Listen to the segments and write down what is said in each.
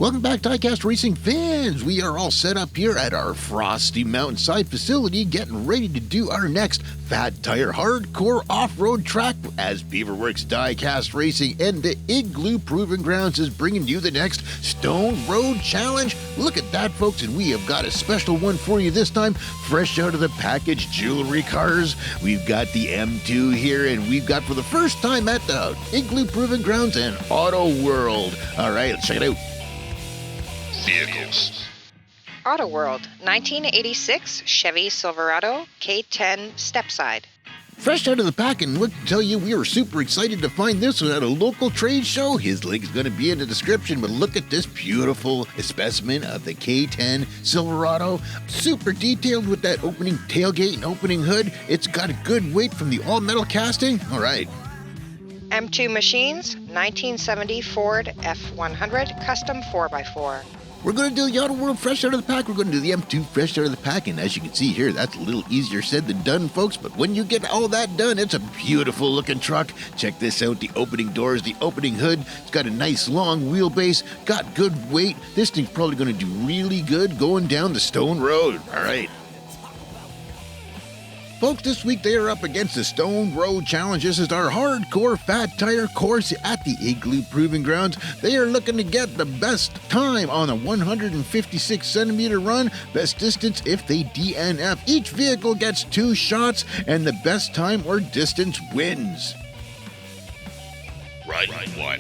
Welcome back, Diecast Racing fans. We are all set up here at our frosty mountainside facility, getting ready to do our next fat tire hardcore off-road track as Beaverworx Diecast Racing and the Igloo Proving Grounds is bringing you the next Stone Road Challenge. Look at that, folks, and we have got a special one for you this time, fresh out of the package jewelry cars. We've got the M2 here, and we've got for the first time at the Igloo Proving Grounds and Autoworld. All right, let's check it out. Vehicles. Autoworld, 1986 Chevy Silverado, K10 stepside. Fresh out of the pack, and look, to tell you, we were super excited to find this one at a local trade show. His link is going to be in the description, but look at this beautiful specimen of the K10 Silverado. Super detailed with that opening tailgate and opening hood. It's got a good weight from the all-metal casting. All right. M2 Machines, 1970 Ford F100 Custom 4x4. We're going to do the Autoworld fresh out of the pack. We're going to do the M2 fresh out of the pack. And as you can see here, that's a little easier said than done, folks. But when you get all that done, it's a beautiful looking truck. Check this out. The opening doors, the opening hood. It's got a nice long wheelbase, got good weight. This thing's probably going to do really good going down the Stone Road. All right. Folks, this week they are up against the Stone Road Challenge. This is our hardcore fat tire course at the Igloo Proving Grounds. They are looking to get the best time on a 156 centimeter run, best distance if they DNF. Each vehicle gets 2 shots, and the best time or distance wins. Right one.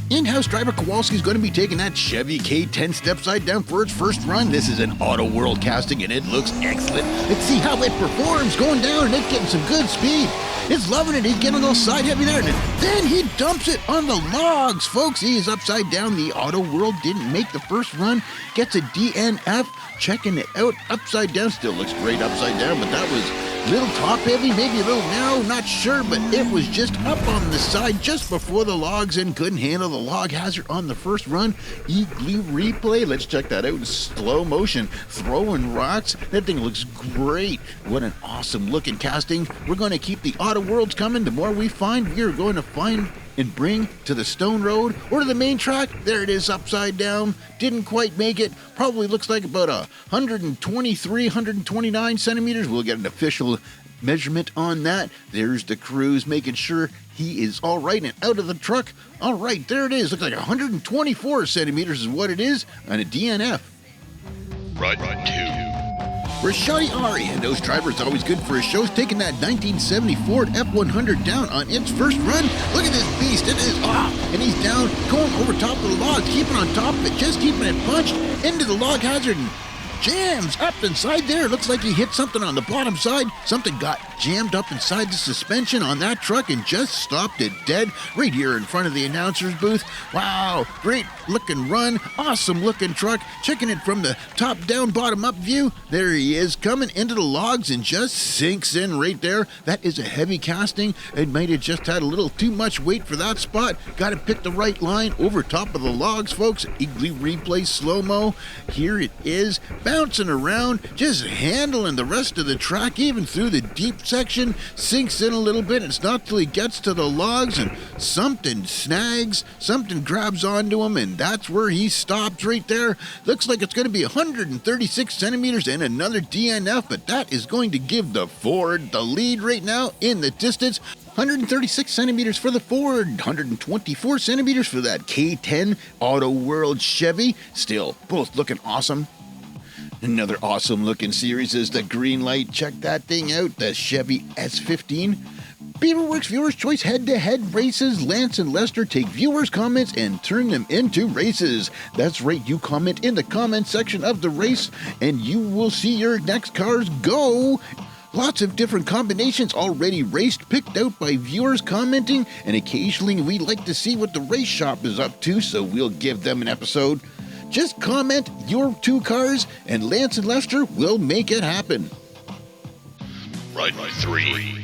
In-house driver Kowalski is going to be taking that Chevy K10 stepside down for its first run. This is an Autoworld casting, and it looks excellent. Let's see how it performs going down, and it's getting some good speed. It's loving it. He's getting a little side heavy there, and then he dumps it on the logs. Folks, he is upside down. The Autoworld didn't make the first run. Gets a DNF. Checking it out upside down. Still looks great upside down, but that was a little top heavy, maybe a little narrow, not sure, but it was just up on the side just before the logs and couldn't handle the log hazard on the first run. Igloo replay, let's check that out in slow motion. Throwing rocks, that thing looks great. What an awesome looking casting. We're going to keep the Autoworlds coming. The more we find, we are going to find and bring to the Stone Road or to the main track. There it is upside down. Didn't quite make it. Probably looks like about 123, 129 centimeters. We'll get an official measurement on that. There's the crews making sure he is all right and out of the truck. All right, there it is. Looks like 124 centimeters is what it is on a DNF. Right two. Rashadi Ari, and those drivers always good for his shows, taking that 1970 Ford F100 down on its first run. Look at this beast. It is off, and he's down, going over top of the logs, keeping on top of it, just keeping it punched into the log hazard, and jams up inside there. Looks like he hit something on the bottom side. Something got jammed up inside the suspension on that truck and just stopped it dead right here in front of the announcer's booth. Wow, great looking run, awesome looking truck. Checking it from the top down, bottom up view. There he is coming into the logs and just sinks in right there. That is a heavy casting. It might have just had a little too much weight for that spot. Got to pick the right line over top of the logs, folks. Igloo replay slow-mo. Here it is. Bouncing around, just handling the rest of the track, even through the deep section. Sinks in a little bit. It's not till he gets to the logs and something snags, something grabs onto him, and that's where he stops right there. Looks like it's going to be 136 centimeters and another DNF, but that is going to give the Ford the lead right now in the distance. 136 centimeters for the Ford, 124 centimeters for that K10 Autoworld Chevy. Still, both looking awesome. Another awesome looking series is the green light. Check that thing out, the Chevy S15. Beaverworx Viewers Choice head-to-head races. Lance and Lester take viewers' comments and turn them into races. That's right, you comment in the comment section of the race and you will see your next cars go. Lots of different combinations already raced, picked out by viewers commenting, and occasionally we like to see what the race shop is up to, so we'll give them an episode. Just comment your 2 cars, and Lance and Lester will make it happen. Right three.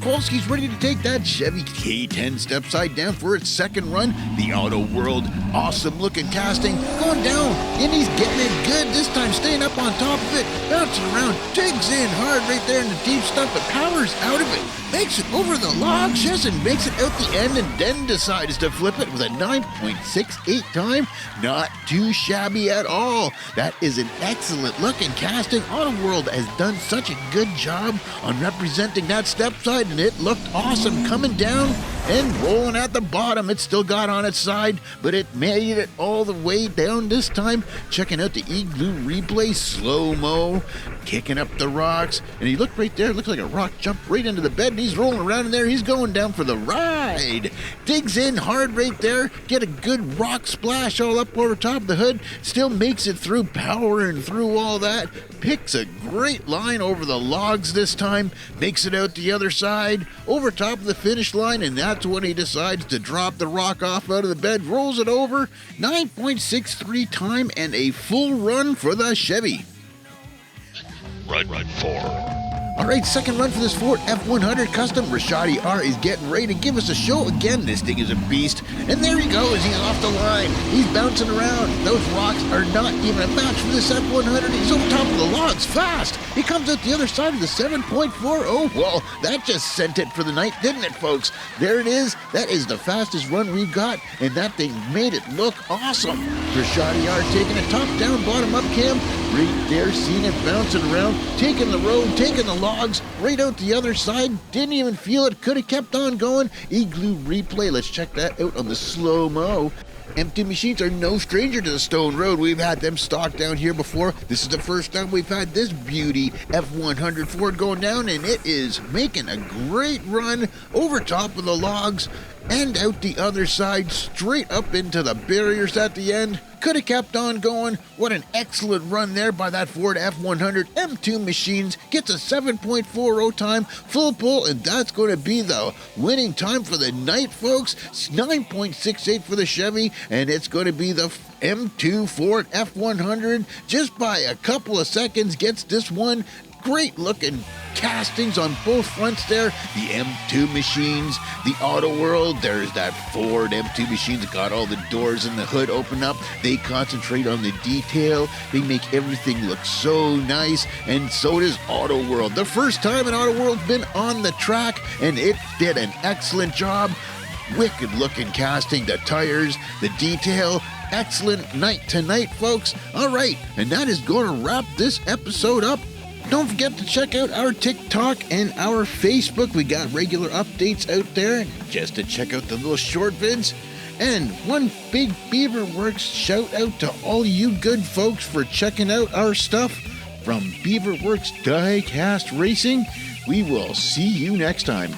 Kowalski's ready to take that Chevy K10 stepside down for its second run. The Autoworld, awesome looking casting, going down, and he's getting it good. This time staying up up on top of it, bouncing around, digs in hard right there in the deep stuff, but powers out of it, makes it over the logs, yes, and makes it out the end, and then decides to flip it with a 9.68 time. Not too shabby at all. That is an excellent looking casting. Autoworld has done such a good job on representing that stepside, and it looked awesome coming down and rolling at the bottom. It still got on its side, but it made it all the way down this time. Checking out the Igloo replay, slow-mo, kicking up the rocks, and he looked right there, looks like a rock jumped right into the bed, and he's rolling around in there. He's going down for the ride. Digs in hard right there, get a good rock splash all up over top of the hood, still makes it through, powering through all that, picks a great line over the logs this time, makes it out the other side, over top of the finish line, and that's when he decides to drop the rock off out of the bed, rolls it over, 9.63 time, and a full run for the Chevy. Right 4. All right, second run for this Ford F100 Custom. Rashadi R is getting ready to give us a show again. This thing is a beast. And there he goes. He's off the line. He's bouncing around. Those rocks are not even a match for this F100. He's over top of the logs fast. He comes out the other side of the 7.40. Well, that just sent it for the night, didn't it, folks? There it is. That is the fastest run we've got, and that thing made it look awesome. Rashadi R taking a top-down, bottom-up cam. Right there, seeing it bouncing around, taking the road, taking the logs, right out the other side. Didn't even feel it. Could have kept on going. Igloo replay. Let's check that out on the slow-mo. Empty machines are no stranger to the Stone Road. We've had them stocked down here before. This is the first time we've had this beauty F100 Ford going down, and it is making a great run over top of the logs and out the other side, straight up into the barriers at the end. Could have kept on going. What an excellent run there by that Ford F100. M2 Machines gets a 7.40 time, full pull, and that's going to be the winning time for the night, folks. It's 9.68 for the Chevy, and it's going to be the M2 Ford F100. Just by a couple of seconds gets this one. Great looking castings on both fronts there. The M2 Machines, the Autoworld, there's that Ford M2 Machines that got all the doors and the hood open up. They concentrate on the detail. They make everything look so nice, and so does Autoworld. The first time an Autoworld's been on the track, and it did an excellent job. Wicked looking casting, the tires, the detail. Excellent night tonight, folks. All right, and that is going to wrap this episode up. Don't forget to check out our TikTok and our Facebook. We got regular updates out there just to check out the little short vids. And one big Beaverworx shout out to all you good folks for checking out our stuff from Beaverworx Diecast Racing. We will see you next time.